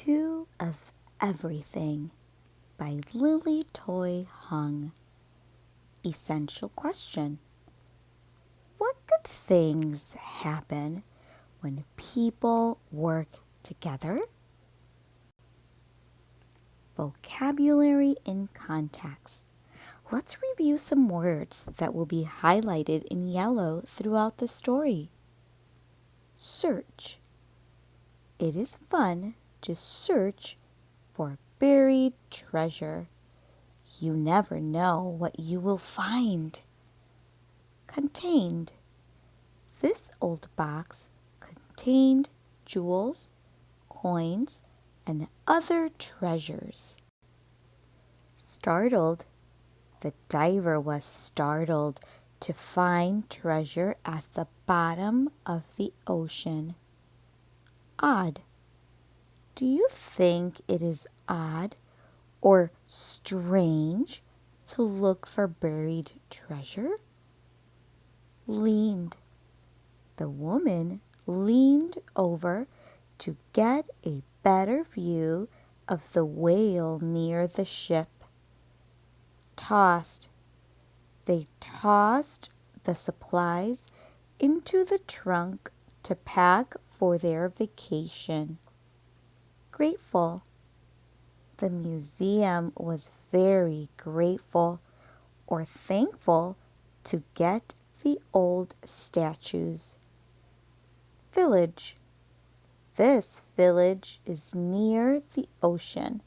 Two of Everything by Lily Toy Hung. Essential question. What good things happen when people work together? Vocabulary in context. Let's review some words that will be highlighted in yellow throughout the story. Search. It is fun to search for buried treasure. You never know what you will find. Contained. This old box contained jewels, coins, and other treasures. Startled. The diver was startled to find treasure at the bottom of the ocean. Odd. Do you think it is odd or strange to look for buried treasure? Leaned. The woman leaned over to get a better view of the whale near the ship. Tossed. They tossed the supplies into the trunk to pack for their vacation. Grateful. The museum was very grateful or thankful to get the old statues. Village. This village is near the ocean.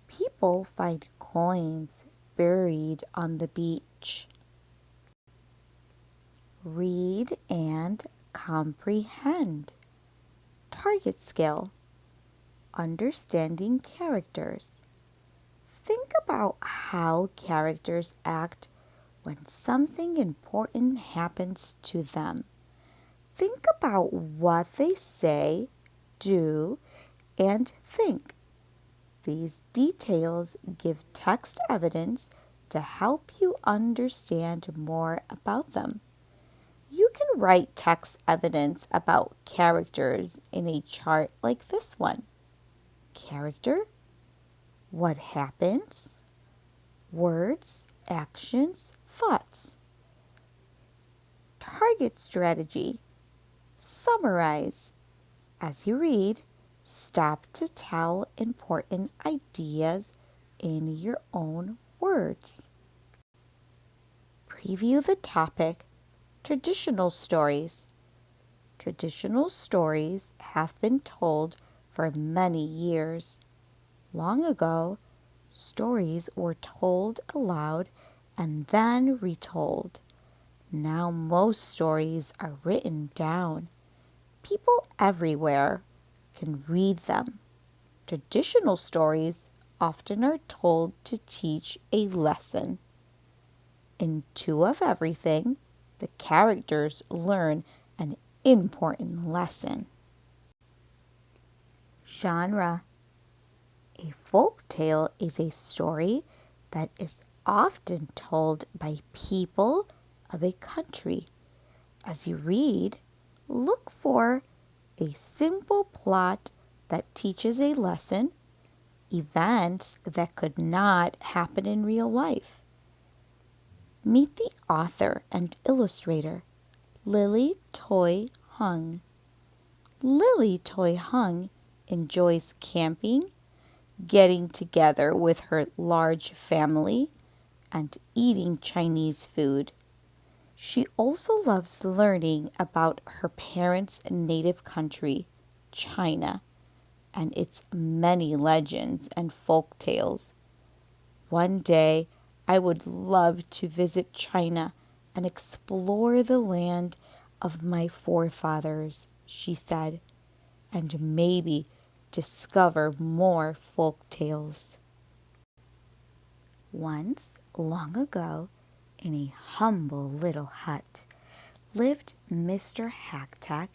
People find coins buried on the beach. Read and comprehend. Target skill. Understanding characters. Think about how characters act when something important happens to them. Think about what they say, do, and think. These details give text evidence to help you understand more about them. You can write text evidence about characters in a chart like this one. Character, what happens, words, actions, thoughts. Target strategy, summarize. As you read, stop to tell important ideas in your own words. Preview the topic, traditional stories. Traditional stories have been told for many years. Long ago, stories were told aloud and then retold. Now most stories are written down. People everywhere can read them. Traditional stories often are told to teach a lesson. In Two of Everything, the characters learn an important lesson. Genre. A folk tale is a story that is often told by people of a country. As you read, look for a simple plot that teaches a lesson, events that could not happen in real life. Meet the author and illustrator, Lily Toy Hung. Lily Toy Hung enjoys camping, getting together with her large family, and eating Chinese food. She also loves learning about her parents' native country, China, and its many legends and folk tales. One day, I would love to visit China and explore the land of my forefathers, she said, and maybe discover more folk tales. Once, long ago, in a humble little hut, lived Mr. Hacktack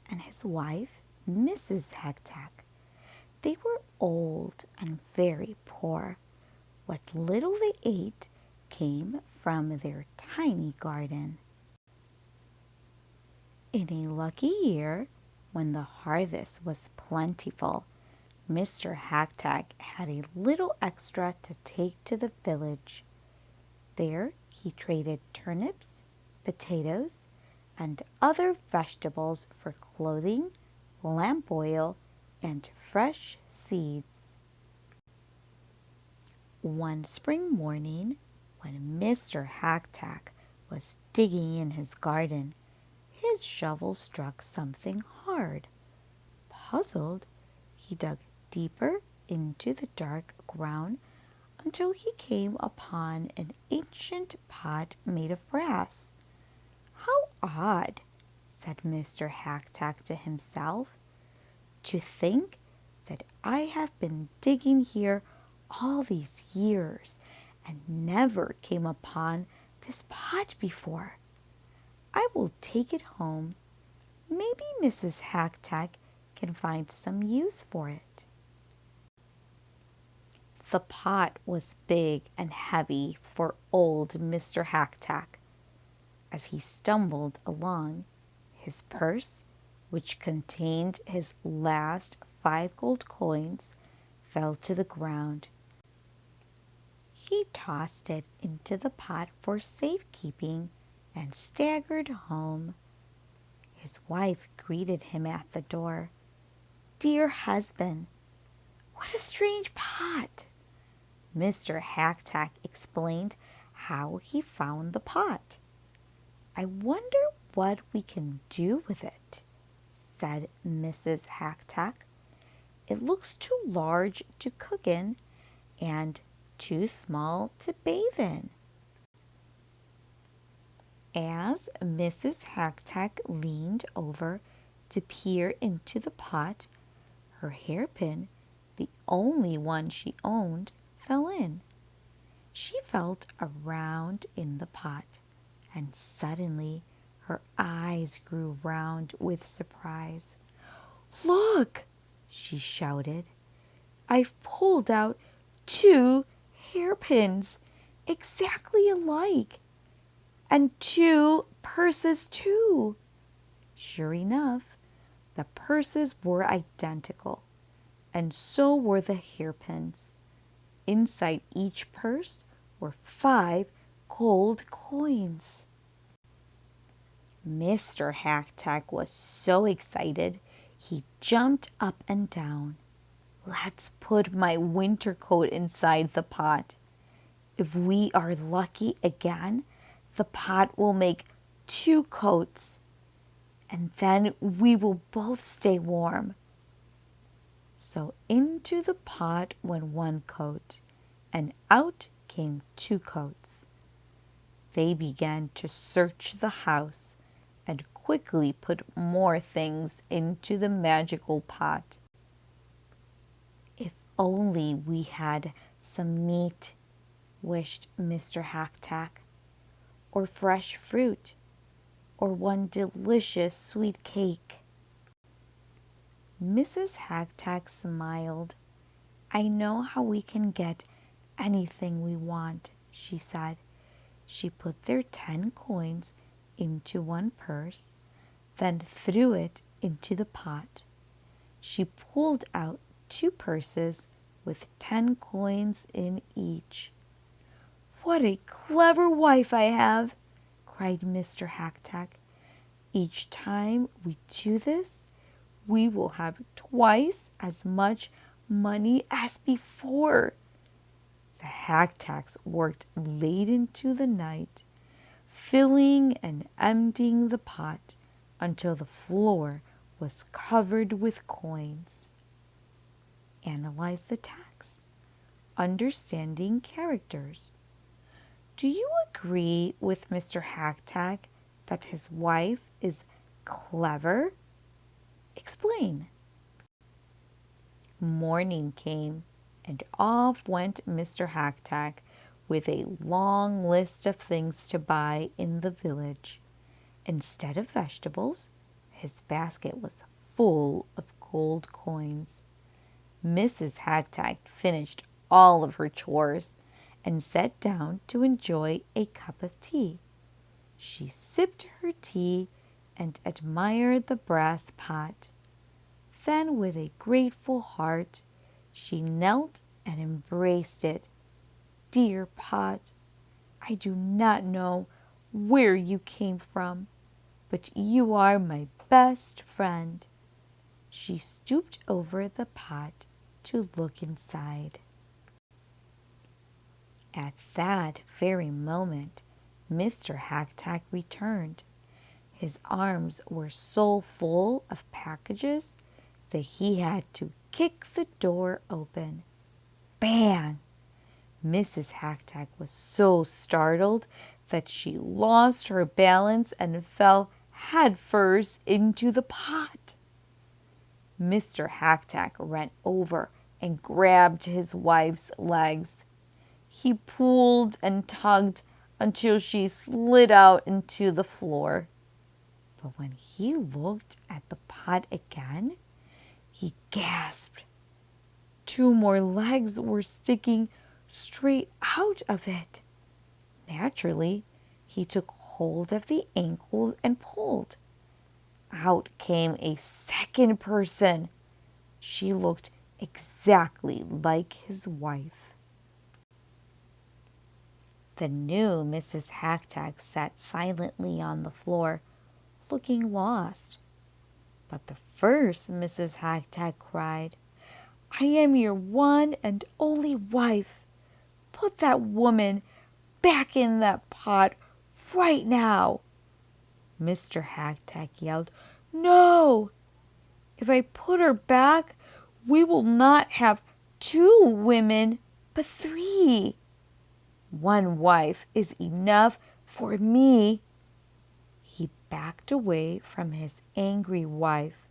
and his wife, Mrs. Hacktack. They were old and very poor. What little they ate came from their tiny garden. In a lucky year, when the harvest was plentiful, Mr. Hacktack had a little extra to take to the village. There he traded turnips, potatoes, and other vegetables for clothing, lamp oil, and fresh seeds. One spring morning, when Mr. Hacktack was digging in his garden, his shovel struck something hard. Puzzled, he dug deeper into the dark ground until he came upon an ancient pot made of brass. "How odd," said Mr. Hacktack to himself, "to think that I have been digging here all these years and never came upon this pot before. I will take it home. Maybe Mrs. Hacktack can find some use for it." The pot was big and heavy for old Mr. Hacktack. As he stumbled along, his purse, which contained his last 5 gold coins, fell to the ground. He tossed it into the pot for safekeeping and staggered home. His wife greeted him at the door. "Dear husband, what a strange pot!" Mr. Hacktack explained how he found the pot. "I wonder what we can do with it," said Mrs. Hacktack. "It looks too large to cook in and too small to bathe in." As Mrs. Hacktack leaned over to peer into the pot, her hairpin, the only one she owned, fell in. She felt around in the pot, and suddenly her eyes grew round with surprise. "Look!" she shouted. "I've pulled out 2 hairpins, exactly alike, and 2 purses too." Sure enough, the purses were identical, and so were the hairpins. Inside each purse were 5 gold coins. Mr. Hacktack was so excited he jumped up and down. "Let's put my winter coat inside the pot. If we are lucky again, the pot will make 2 coats, and then we will both stay warm." So into the pot went 1 coat, and out came 2 coats. They began to search the house and quickly put more things into the magical pot. "If only we had some meat," wished Mr. Hacktack, "or fresh fruit, or one delicious sweet cake." Mrs. Hacktack smiled. "I know how we can get anything we want," she said. She put their 10 coins into 1 purse, then threw it into the pot. She pulled out 2 purses with 10 coins in each. "What a clever wife I have!" cried Mr. Hacktack. "Each time we do this, we will have twice as much money as before." The Hacktacks worked late into the night, filling and emptying the pot until the floor was covered with coins. Analyze the text. Understanding characters. Do you agree with Mr. Hacktack that his wife is clever? Explain. Morning came, and off went Mr. Hacktack with a long list of things to buy in the village. Instead of vegetables, his basket was full of gold coins. Mrs. Hacktack finished all of her chores and sat down to enjoy a cup of tea. She sipped her tea and admired the brass pot. Then, with a grateful heart, She knelt and embraced it. "Dear pot, I do not know where you came from, but you are my best friend." She stooped over the pot to look inside. At that very moment, Mr. Hacktack returned. His arms were so full of packages that he had to kick the door open. Bang! Mrs. Hacktack was so startled that she lost her balance and fell headfirst into the pot. Mr. Hacktack ran over and grabbed his wife's legs. He pulled and tugged until she slid out into the floor. But when he looked at the pot again, he gasped. 2 more legs were sticking straight out of it. Naturally, he took hold of the ankle and pulled. Out came a second person. She looked exactly like his wife. The new Mrs. Hacktack sat silently on the floor, looking lost. But the first Mrs. Hacktack cried, "I am your one and only wife. Put that woman back in that pot right now." Mr. Hacktack yelled, "No! If I put her back, we will not have 2 women, but 3. 1 wife is enough for me." He backed away from his angry wife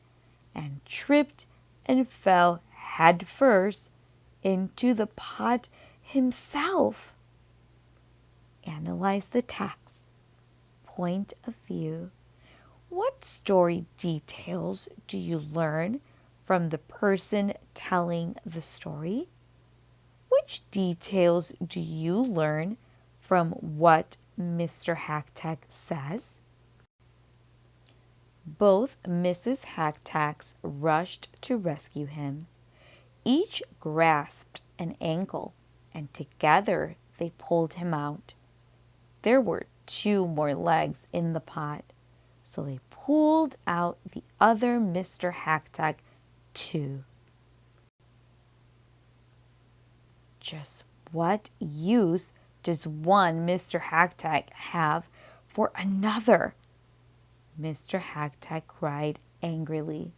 and tripped and fell headfirst into the pot himself. Analyze the text. Point of view. What story details do you learn from the person telling the story? Which details do you learn from what Mr. Hacktack says? Both Mrs. Hacktacks rushed to rescue him. Each grasped an ankle, and together they pulled him out. There were 2 more legs in the pot, so they pulled out the other Mr. Hacktack too. Just what use does one Mr. Hacktack have for another? Mr. Hacktack cried angrily.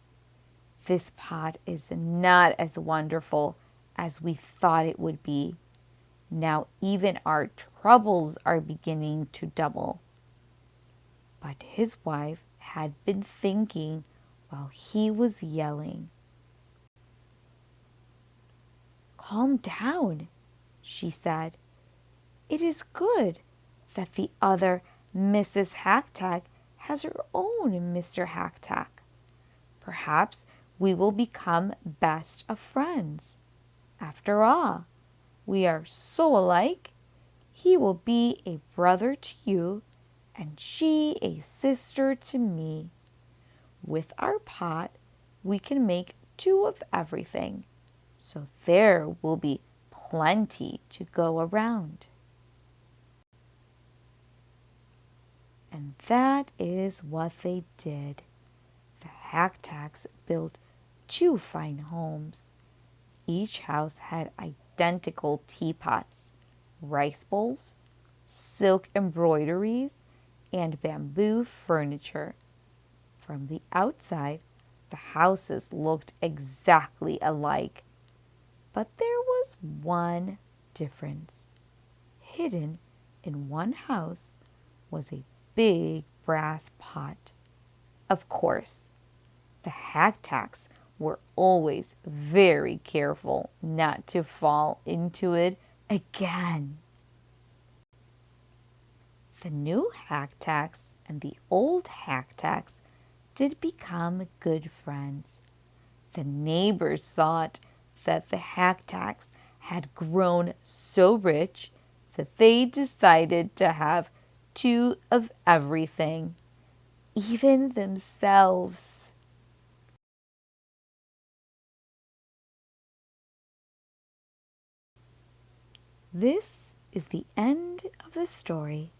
This pot is not as wonderful as we thought it would be. Now even our troubles are beginning to double. But his wife had been thinking while he was yelling. "Calm down," she said. "It is good that the other Mrs. Hacktack has her own Mr. Hacktack. Perhaps we will become best of friends. After all, we are so alike. He will be a brother to you, and she a sister to me. With our pot, we can make 2 of everything, so there will be plenty to go around." And that is what they did. The Hacktacks built 2 fine homes. Each house had identical teapots, rice bowls, silk embroideries, and bamboo furniture. From the outside, the houses looked exactly alike, but there was one difference. Hidden in one house was a big brass pot. Of course, the Hacktacks were always very careful not to fall into it again. The new Hacktacks and the old Hacktacks did become good friends. The neighbors thought that the Hacktacks had grown so rich that they decided to have 2 of everything, even themselves. This is the end of the story.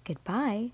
Goodbye.